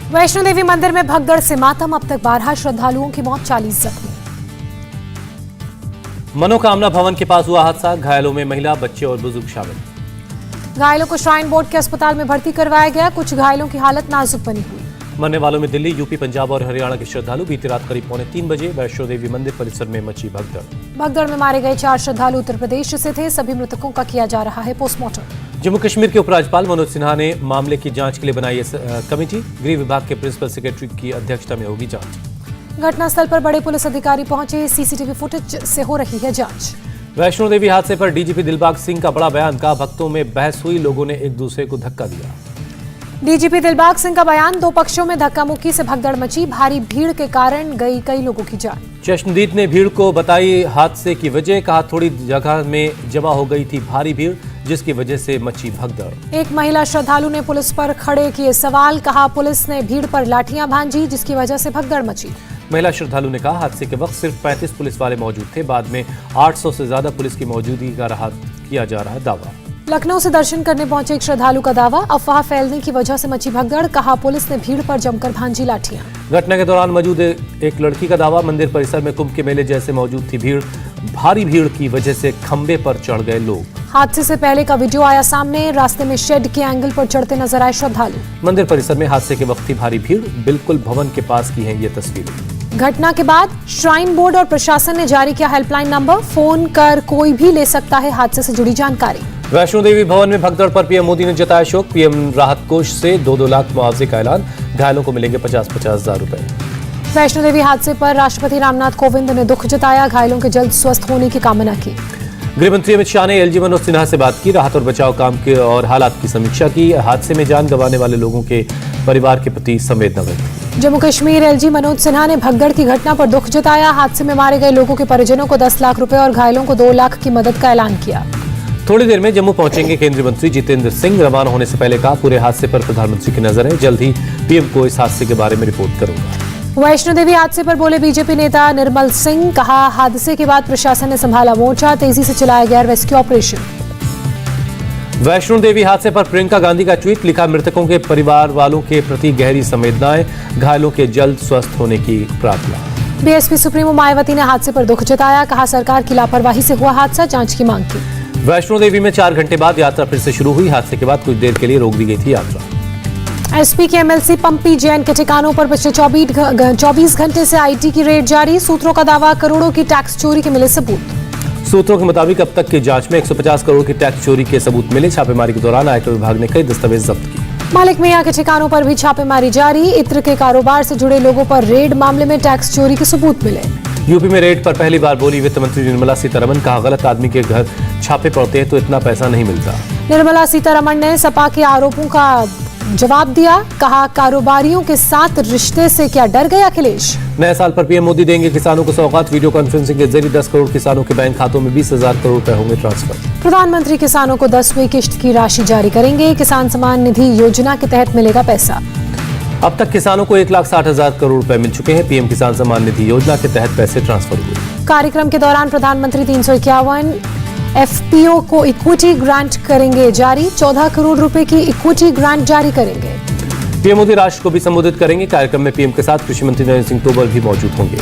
वैष्णो देवी मंदिर में भगदड़ से मातम, अब तक 12 श्रद्धालुओं की मौत, 40 जख्मी। मनोकामना भवन के पास हुआ हादसा, घायलों में महिला, बच्चे और बुजुर्ग शामिल। घायलों को श्राइन बोर्ड के अस्पताल में भर्ती करवाया गया, कुछ घायलों की हालत नाजुक बनी हुई। मरने वालों में दिल्ली, यूपी, पंजाब और हरियाणा के श्रद्धालु। बीती रात करीब 2:45 बजे वैष्णो देवी मंदिर परिसर में मची भगदड़। भगदड़ में मारे गए 4 श्रद्धालु उत्तर प्रदेश से थे, सभी मृतकों का किया जा रहा है पोस्टमार्टम। जम्मू कश्मीर के उपराज्यपाल मनोज सिन्हा ने मामले की जांच के लिए बनाई कमेटी, गृह विभाग के प्रिंसिपल सेक्रेटरी की अध्यक्षता में होगी जांच। घटनास्थल पर बड़े पुलिस अधिकारी पहुंचे, सीसीटीवी फुटेज से हो रही है जांच। वैष्णो देवी हादसे पर डीजीपी दिलबाग सिंह का बड़ा बयान, कहा भक्तों में बहस हुई, लोगों ने एक दूसरे को धक्का दिया। डीजीपी दिलबाग सिंह का बयान, 2 पक्षों में धक्का मुक्की से भगदड़ मची, भारी भीड़ के कारण गई कई लोगों की जान। चश्मदीद ने भीड़ को बताई हादसे की वजह, कहा थोड़ी जगह में जमा हो गई थी भारी भीड़, जिसकी वजह से मची भगदड़। एक महिला श्रद्धालु ने पुलिस पर खड़े किए सवाल, कहा पुलिस ने भीड़ पर लाठियां भांजी, जिसकी वजह से भगदड़ मची। महिला श्रद्धालु ने कहा हादसे के वक्त सिर्फ 35 पुलिस वाले मौजूद थे, बाद में 800 से ज्यादा पुलिस की मौजूदगी का किया जा रहा है दावा। लखनऊ से दर्शन करने पहुंचे एक श्रद्धालु का दावा, अफवाह फैलने की वजह से मची भगदड़, कहा पुलिस ने भीड़ पर जमकर भांजी लाठियां। घटना के दौरान मौजूद एक लड़की का दावा, मंदिर परिसर में कुंभ के मेले जैसे मौजूद थी भीड़, भारी भीड़ की वजह से खंबे पर चढ़ गए लोग। हादसे से पहले का वीडियो आया सामने, रास्ते में शेड के एंगल पर चढ़ते नजर आए श्रद्धालु। मंदिर परिसर में हादसे के वक्त थी भारी भीड़, बिल्कुल भवन के पास की है ये तस्वीरें। घटना के बाद श्राइन बोर्ड और प्रशासन ने जारी किया हेल्पलाइन नंबर, फोन कर कोई भी ले सकता है हादसे से जुड़ी जानकारी। वैष्णो देवी भवन में भगदड़ पर पीएम मोदी ने जताया शोक, पीएम राहत कोष से 2-2 लाख मुआवजे का ऐलान, घायलों को मिलेंगे 50-50 हजार रुपए। वैष्णो देवी हादसे पर राष्ट्रपति रामनाथ कोविंद ने दुख जताया, घायलों के जल्द स्वस्थ होने की कामना की। गृह मंत्री अमित शाह ने एलजी मनोज सिन्हा से बात की, राहत और बचाव काम के और हालात की समीक्षा की, हादसे में जान गंवाने वाले लोगों के परिवार के प्रति संवेदना व्यक्त की। जम्मू कश्मीर एलजी मनोज सिन्हा ने भगदड़ की घटना पर दुख जताया, हादसे में मारे गए लोगों के परिजनों को 10 लाख रुपए और घायलों को 2 लाख की मदद का ऐलान किया। थोड़ी देर में जम्मू पहुंचेंगे केंद्रीय मंत्री जितेंद्र सिंह, रवाना होने से पहले कहा पूरे हादसे पर प्रधानमंत्री की नजर है, जल्द ही पीएम को इस हादसे के बारे में रिपोर्ट करूंगा। वैष्णो देवी हादसे पर बोले बीजेपी नेता निर्मल सिंह, कहा हादसे के बाद प्रशासन ने संभाला मोर्चा, तेजी से चलाया गया रेस्क्यू ऑपरेशन। वैष्णो देवी हादसे पर प्रियंका गांधी का ट्वीट, लिखा मृतकों के परिवार वालों के प्रति गहरी संवेदनाएं, घायलों के जल्द स्वस्थ होने की प्रार्थना। बीएसपी सुप्रीमो मायावती ने हादसे पर दुख जताया, कहा सरकार की लापरवाही से हुआ हादसा, जांच की मांग की। वैष्णो देवी में 4 घंटे बाद यात्रा फिर से शुरू हुई, हादसे के बाद कुछ देर के लिए रोक दी गई थी यात्रा। एसपी के एमएलसी पंपी जैन के ठिकानों पर पिछले 24 घंटे से आईटी की रेड जारी, सूत्रों का दावा करोड़ों की टैक्स चोरी के मिले सबूत। सूत्रों के मुताबिक अब तक की जांच में 150 करोड़ की टैक्स चोरी के सबूत मिले, छापेमारी के दौरान आयकर विभाग ने कई दस्तावेज जब्त किए। मालिक मियां के ठिकानों पर भी छापेमारी जारी, इत्र के कारोबार से जुड़े लोगों पर रेड, मामले में टैक्स चोरी के सबूत मिले। यूपी में रेड पर पहली बार बोली वित्त मंत्री निर्मला सीतारमण, कहा गलत आदमी के घर छापे पड़ते हैं तो इतना पैसा नहीं मिलता। निर्मला सीतारमण ने सपा के आरोपों का जवाब दिया, कहा कारोबारियों के साथ रिश्ते से क्या डर गए अखिलेश। नए साल पर पीएम मोदी देंगे किसानों को सौगात, वीडियो कॉन्फ्रेंसिंग के जरिए 10 करोड़ किसानों के बैंक खातों में 20,000 करोड़ रुपए होंगे ट्रांसफर। प्रधानमंत्री किसानों को 10वीं किश्त की राशि जारी करेंगे, किसान सम्मान निधि योजना के तहत मिलेगा पैसा। अब तक किसानों को 1,60,000 करोड़ रुपए मिल चुके हैं, पीएम किसान सम्मान निधि योजना के तहत पैसे ट्रांसफर हुए। कार्यक्रम के दौरान प्रधानमंत्री 351 एफपीओ को इक्विटी ग्रांट करेंगे जारी, 14 करोड़ रुपए की इक्विटी ग्रांट जारी करेंगे। पीएम मोदी राष्ट्र को भी संबोधित करेंगे, कार्यक्रम में पीएम के साथ कृषि मंत्री नरेंद्र सिंह तोमर भी मौजूद होंगे।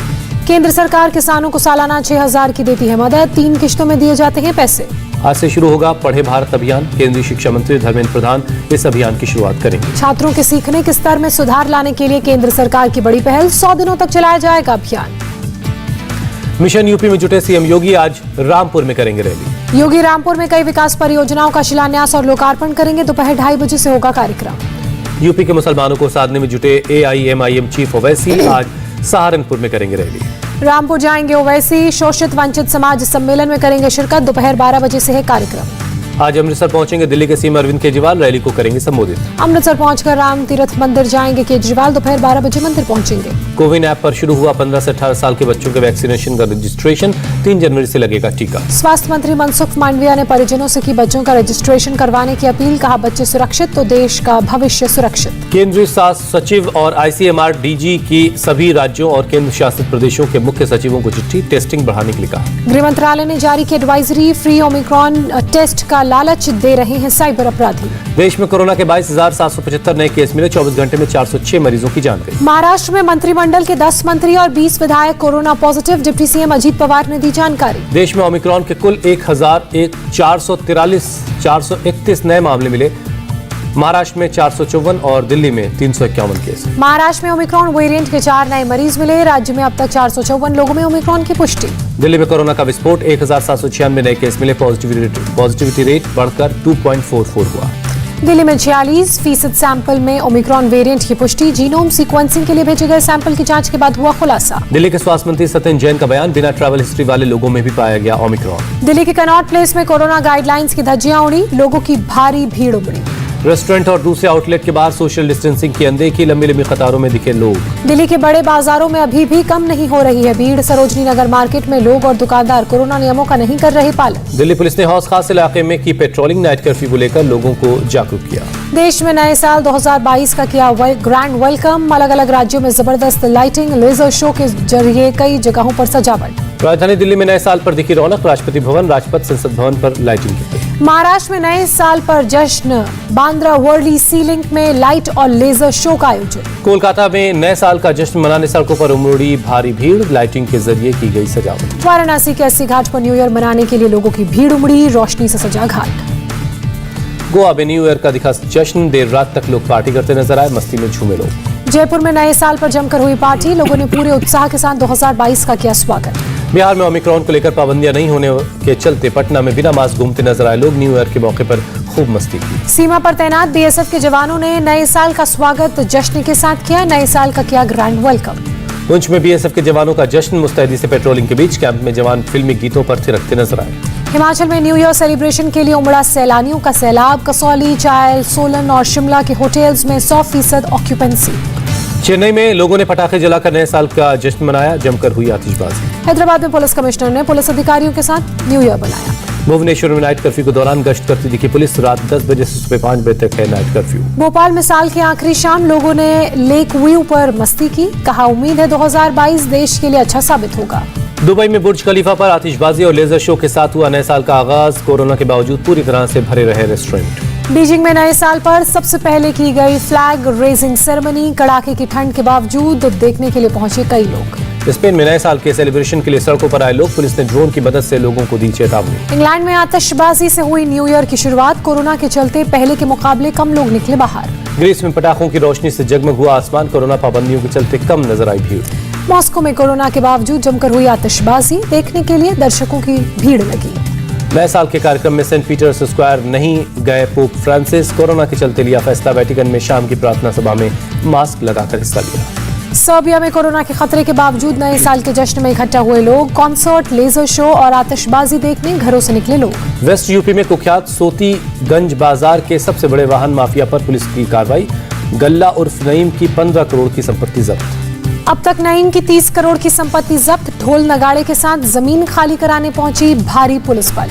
केंद्र सरकार किसानों को सालाना 6,000 की देती है मदद, 3 किश्तों में दिए जाते हैं पैसे। आज से शुरू होगा पढ़े भारत अभियान, केंद्रीय शिक्षा मंत्री धर्मेंद्र प्रधान इस अभियान की शुरुआत करेंगे। छात्रों के सीखने के स्तर में सुधार लाने के लिए केंद्र सरकार की बड़ी पहल, 100 दिनों तक चलाया जाएगा अभियान। मिशन यूपी में जुटे सीएम योगी आज रामपुर में करेंगे रैली। योगी रामपुर में कई विकास परियोजनाओं का शिलान्यास और लोकार्पण करेंगे, दोपहर 2:30 बजे से होगा कार्यक्रम। यूपी के मुसलमानों को साधने में जुटे एआईएमआईएम चीफ ओवैसी आज सहारनपुर में करेंगे रैली। रामपुर जाएंगे ओवैसी, शोषित वंचित समाज सम्मेलन में करेंगे शिरकत, दोपहर 12 बजे से है कार्यक्रम। आज अमृतसर पहुंचेंगे दिल्ली के सीएम अरविंद केजरीवाल, रैली को करेंगे संबोधित। अमृतसर पहुंचकर राम तीर्थ मंदिर जाएंगे केजरीवाल, दोपहर 12 बजे मंदिर पहुंचेंगे। कोविन ऐप पर शुरू हुआ 15 से 18 साल के बच्चों के वैक्सीनेशन का रजिस्ट्रेशन, 3 जनवरी से लगेगा टीका। स्वास्थ्य मंत्री मनसुख मांडविया ने परिजनों से की बच्चों का रजिस्ट्रेशन करवाने की अपील, कहा बच्चे सुरक्षित तो देश का भविष्य सुरक्षित। केंद्रीय स्वास्थ्य सचिव और आईसीएमआर डीजी की सभी राज्यों और केंद्र शासित प्रदेशों के मुख्य सचिवों को चिट्ठी, टेस्टिंग बढ़ाने के लिए कहा। गृह मंत्रालय ने जारी की एडवाइजरी, फ्री ओमिक्रॉन टेस्ट का लालच दे रहे हैं साइबर अपराधी। देश में कोरोना के 22,775 नए केस मिले, 24 घंटे में 406 मरीजों की जान गई। महाराष्ट्र में मंत्रिमंडल के 10 मंत्री और 20 विधायक corona positive, deputy CM Ajit Pawar ने दी जानकारी। देश में ओमिक्रॉन के कुल 431 नए मामले मिले, महाराष्ट्र में 454 और दिल्ली में 351 केस। महाराष्ट्र में ओमिक्रॉन वेरिएंट के 4 नए मरीज मिले, राज्य में अब तक 454 लोगों में ओमिक्रॉन की पुष्टि। दिल्ली में कोरोना का विस्फोट, 1796 नए केस मिले, पॉजिटिविटी रेट बढ़कर 2.44 हुआ। दिल्ली में 46% सैंपल में ओमिक्रॉन वेरिएंट की पुष्टि, जीनोम सीक्वेंसिंग के लिए भेजे गए सैंपल की जांच के बाद हुआ खुलासा। दिल्ली के स्वास्थ्य मंत्री सत्येंद्र जैन का बयान, बिना ट्रैवल हिस्ट्री वाले लोगों में भी पाया गया ओमिक्रॉन। दिल्ली के कनॉट प्लेस में कोरोना गाइडलाइंस की धज्जियां उड़ी, लोगों की भारी भीड़ उमड़ी। रेस्टोरेंट और दूसरे आउटलेट के बाहर सोशल डिस्टेंसिंग की अनदेखी, लंबी लंबी कतारों में दिखे लोग। दिल्ली के बड़े बाजारों में अभी भी कम नहीं हो रही है भीड़, सरोजनी नगर मार्केट में लोग और दुकानदार कोरोना नियमों का नहीं कर रहे पालन। दिल्ली पुलिस ने हौस खास इलाके में की पेट्रोलिंग, नाइट कर्फ्यू को लेकर लोगों को जागरूक किया। देश में नए साल 2022 का किया ग्रैंड वेलकम, अलग अलग राज्यों में जबरदस्त लाइटिंग, लेजर शो के जरिए कई जगहों पर सजावट। राजधानी दिल्ली में नए साल पर दिखी रौनक, राष्ट्रपति भवन, राजपथ, संसद भवन पर लाइटिंग की गई। महाराष्ट्र में नए साल पर जश्न, बांद्रा वर्ली सी लिंक में लाइट और लेजर शो का आयोजन। कोलकाता में नए साल का जश्न मनाने सड़कों पर उमड़ी भारी भीड़, लाइटिंग के जरिए की गई सजावट। वाराणसी के अस्सी घाट पर न्यू ईयर मनाने के लिए लोगों की भीड़ उमड़ी, रोशनी से सजा घाट। गोवा में न्यू ईयर का दिखा जश्न, देर रात तक लोग पार्टी करते नजर आए, मस्ती में झूमे लोग। जयपुर में नए साल पर जमकर हुई पार्टी, लोगों ने पूरे उत्साह के साथ 2022 का किया स्वागत। बिहार में ओमिक्रॉन को लेकर पाबंदियां नहीं होने के चलते पटना में बिना मास्क घूमते नजर आए लोग, न्यू ईयर के मौके पर खूब मस्ती की। सीमा पर तैनात बीएसएफ के जवानों ने नए साल का स्वागत जश्न के साथ किया, नए साल का किया ग्रैंड वेलकम। पुंछ में बीएसएफ के जवानों का जश्न, मुस्तैदी से पेट्रोलिंग के बीच कैंप में जवान फिल्मी गीतों पर थिरकते नजर आए। हिमाचल में न्यू ईयर सेलिब्रेशन के लिए उमड़ा सैलानियों का सैलाब, कसौली, चायल, सोलन और शिमला के होटल्स में 100% ऑक्यूपेंसी। चेन्नई में लोगों ने पटाखे जलाकर नए साल का जश्न मनाया, जमकर हुई आतिशबाजी। हैदराबाद में पुलिस कमिश्नर ने पुलिस अधिकारियों के साथ न्यू ईयर बनाया। भुवनेश्वर में नाइट कर्फ्यू के दौरान गश्त करती दिखी पुलिस, रात 10 बजे से सुबह 5 बजे तक है नाइट कर्फ्यू। भोपाल में साल की आखिरी शाम लोगों ने लेक व्यू पर मस्ती की, कहा उम्मीद है 2022 देश के लिए अच्छा साबित होगा। दुबई में बुर्ज खलीफा पर आतिशबाजी और लेजर शो के साथ हुआ नए साल का आगाज, कोरोना के बावजूद पूरी तरह से भरे रहे रेस्टोरेंट। बीजिंग में नए साल पर सबसे पहले की गई फ्लैग रेजिंग सेरेमनी, कड़ाके की ठंड के बावजूद देखने के लिए पहुंचे कई लोग। स्पेन में नए साल के सेलिब्रेशन के लिए सड़कों पर आए लोग, पुलिस ने ड्रोन की मदद से लोगों को दी चेतावनी। इंग्लैंड में आतिशबाजी से हुई न्यू ईयर की शुरुआत, कोरोना के चलते पहले के मुकाबले कम लोग निकले बाहर। ग्रीस में पटाखों की रोशनी से जगमग हुआ आसमान, कोरोना पाबंदियों के चलते कम नजर आई भीड़। मॉस्को में कोरोना के बावजूद जमकर हुई आतिशबाजी, देखने के लिए दर्शकों की भीड़ लगी। नए साल के कार्यक्रम में सेंट पीटर्स स्क्वायर नहीं गए पोप फ्रांसिस, कोरोना के चलते लिया फैसला, वेटिकन में शाम की प्रार्थना सभा में मास्क लगाकर हिस्सा लिया। सर्बिया में कोरोना के खतरे के बावजूद नए साल के जश्न में इकट्ठा हुए लोग, कॉन्सर्ट, लेजर शो और आतिशबाजी देखने घरों से निकले लोग। वेस्ट यूपी में कुख्यात सोतीगंज बाजार के सबसे बड़े वाहन माफिया पर पुलिस की कार्रवाई, गल्ला उर्फ नईम की 15 करोड़ की संपत्ति जब्त। अब तक नईम की 30 करोड़ की संपत्ति जब्त, ढोल नगाड़े के साथ जमीन खाली कराने पहुंची भारी पुलिस बल।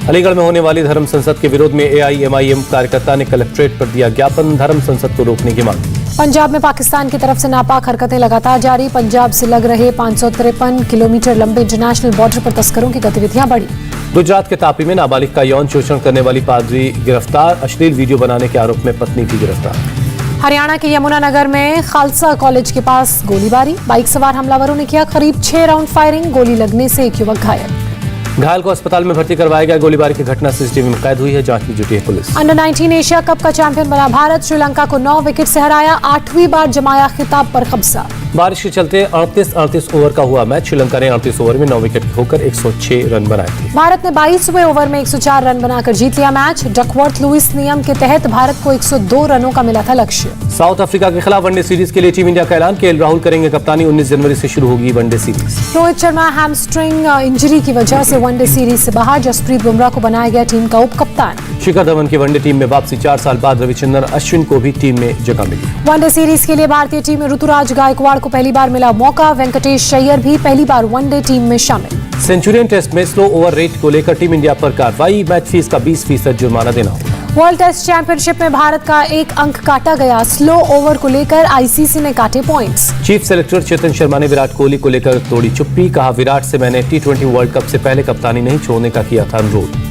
अलीगढ़ में होने वाली धर्म संसद के विरोध में एआईएमआईएम कार्यकर्ता ने कलेक्ट्रेट पर दिया ज्ञापन, धर्म संसद को रोकने की मांग। पंजाब में पाकिस्तान की तरफ से नापाक हरकतें लगातार जारी, पंजाब से लग रहे 553 किलोमीटर लंबे इंटरनेशनल बॉर्डर पर तस्करों की गतिविधियां बढ़ी। गुजरात के तापी में नाबालिग का यौन शोषण करने वाली पादरी गिरफ्तार, अश्लील वीडियो बनाने के आरोप में पत्नी की गिरफ्तार। हरियाणा के यमुनानगर में खालसा कॉलेज के पास गोलीबारी, बाइक सवार हमलावरों ने किया करीब 6 राउंड फायरिंग, गोली लगने से एक युवक घायल। घायल को अस्पताल में भर्ती करवाया गया, गोलीबारी की घटना सीसीटीवी में कैद हुई है, जांच में जुटी है पुलिस। अंडर 19 एशिया कप का चैंपियन बना भारत, श्रीलंका को 9 विकेट से हराया, 8वीं बार जमाया खिताब पर कब्जा। बारिश के चलते 38 ओवर का हुआ मैच, श्रीलंका ने 38 ओवर में 9 विकेट होकर 106 रन बनाए थे। भारत ने 22वें ओवर में 104 रन बनाकर जीत लिया मैच, डकवर्थ लुइस नियम के तहत भारत को 102 रनों का मिला था लक्ष्य। साउथ अफ्रीका के खिलाफ वनडे सीरीज के लिए टीम इंडिया का ऐलान, केएल राहुल करेंगे कप्तानी, 19 जनवरी से शुरू होगी one day series. Rohit Sharma hamstring injury की वजह से वनडे सीरीज से बाहर, जसप्रीत बुमराह को बनाया गया टीम का उप कप्तान। शिखर धवन की वनडे टीम में वापसी, 4 साल बाद रविचंद्रन अश्विन को भी टीम में जगह मिली। वनडे सीरीज के लिए भारतीय टीम में ऋतुराज गायकवाड़ को पहली बार मिला मौका, वेंकटेश अय्यर भी पहली बार वनडे टीम में शामिल। सेंचुरियन टेस्ट में स्लो ओवर रेट को लेकर टीम इंडिया पर कार्रवाई, मैच फीस का 20% जुर्माना देना होगा। वर्ल्ड टेस्ट चैंपियनशिप में भारत का एक अंक काटा गया, स्लो ओवर को लेकर आईसीसी ने काटे points. Chief selector Chetan Sharma ने विराट कोहली को लेकर तोड़ी चुप्पी, कहा विराट से मैंने T20 वर्ल्ड कप से पहले कप्तानी नहीं छोड़ने का किया था अनुरोध।